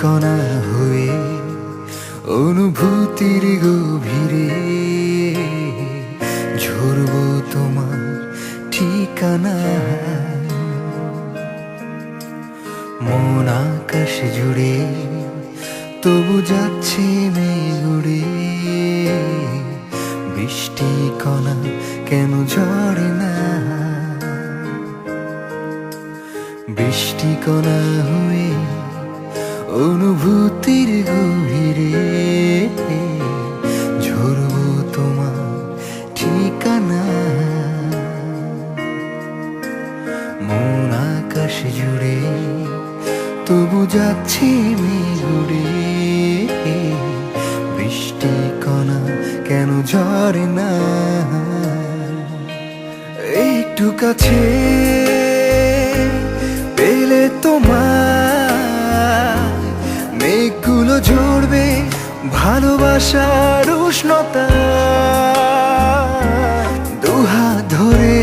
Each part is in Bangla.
কণা হয়ে অনুভূতির গভীরে ঝরব তোমার ঠিকানা। মন আকাশ জুড়ে তবু যাচ্ছে মেঘ উড়ে, বৃষ্টি কণা কেন ঝরে না? বৃষ্টি কণা হয়ে অনুভূতির গভীরে ঝরব তোমার ঠিকানা। মন আকাশ জুড়ে তবু যাচ্ছে মেঘ উড়ে, বৃষ্টি কণা কেন ঝরে না? একটু কাছে পেলে তোমার মেঘগুলো ঝরবে ভালোবাসার উষ্ণতা। দুহাত ধরে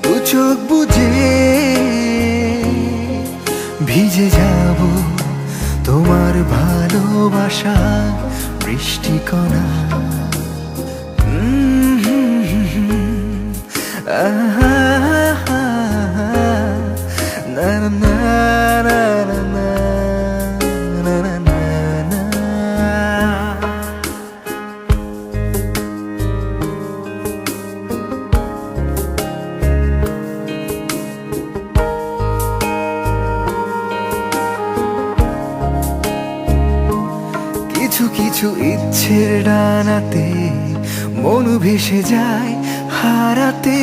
দু চোখ বুঝে ভিজে যাব তোমার ভালোবাসা বৃষ্টি কণা। কিছু কিছু ইচ্ছের ডানাতে মন ভেসে যায় হারাতে,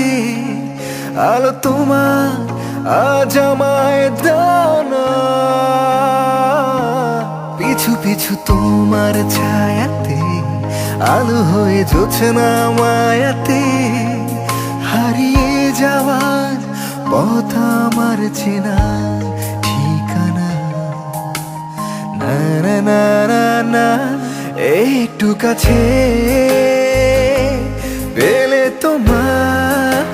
আলো তোমার আজ আমায় দাও না। পিছু পিছু তোমার ছায়াতে আলো হয়ে জোছনা মায়াতে, হারিয়ে যাওয়ার পথ আমার চেনা ঠিকানা। না না না না না, একটু কাছে পেলে তোমার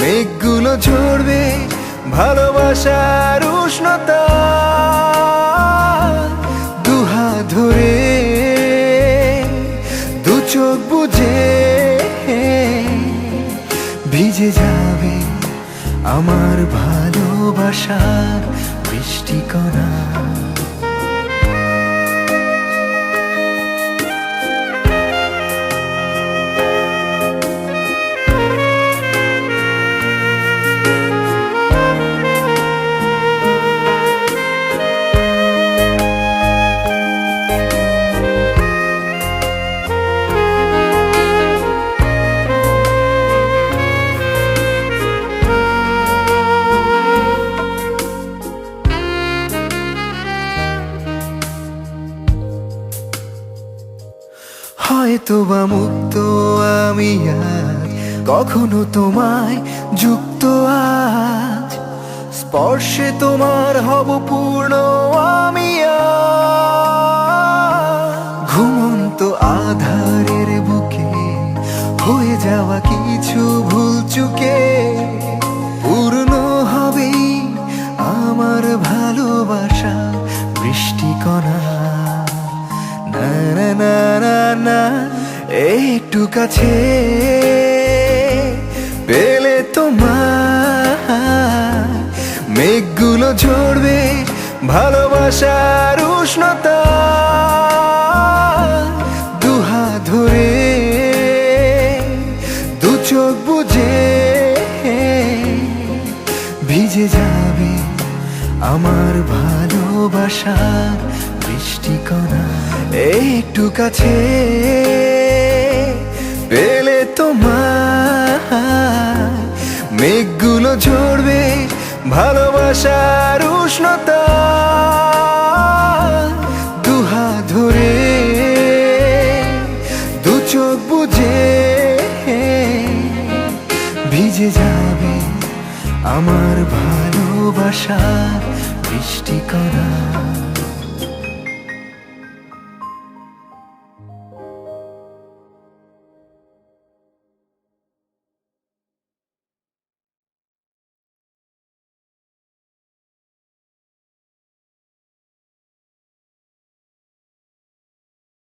মেঘগুলো ঝরবে ভালোবাসার উষ্ণতা। দুহাত ধরে দু চোখ বুঝে ভিজে যাবে আমার ভালোবাসার বৃষ্টি কণা। হয়তো বা মুক্ত আমি আজ, কখনো তোমায় যুক্ত আজ, স্পর্শে তোমার হব পূর্ণ আমি আজ। ঘুমন্ত আধারের বুকে হয়ে যাওয়া কিছু ভুল চুকে পূর্ণ হবে আমার ভালোবাসা বৃষ্টি কণা। না না না না না, একটু কাছে পেলে তোমার মেঘগুলো ঝরবে ভালোবাসার উষ্ণতা। দুহাত ধরে দু চোখ বুঝে ভিজে যাবে আমার ভালোবাসার বৃষ্টি কণা। একটু কাছে পেলে তোমার মেঘগুলো ঝরবে ভালোবাসার উষ্ণতা। দুহাত ধরে দু চোখ বুঝে ভিজে যাবে আমার ভালোবাসার বৃষ্টি কণা।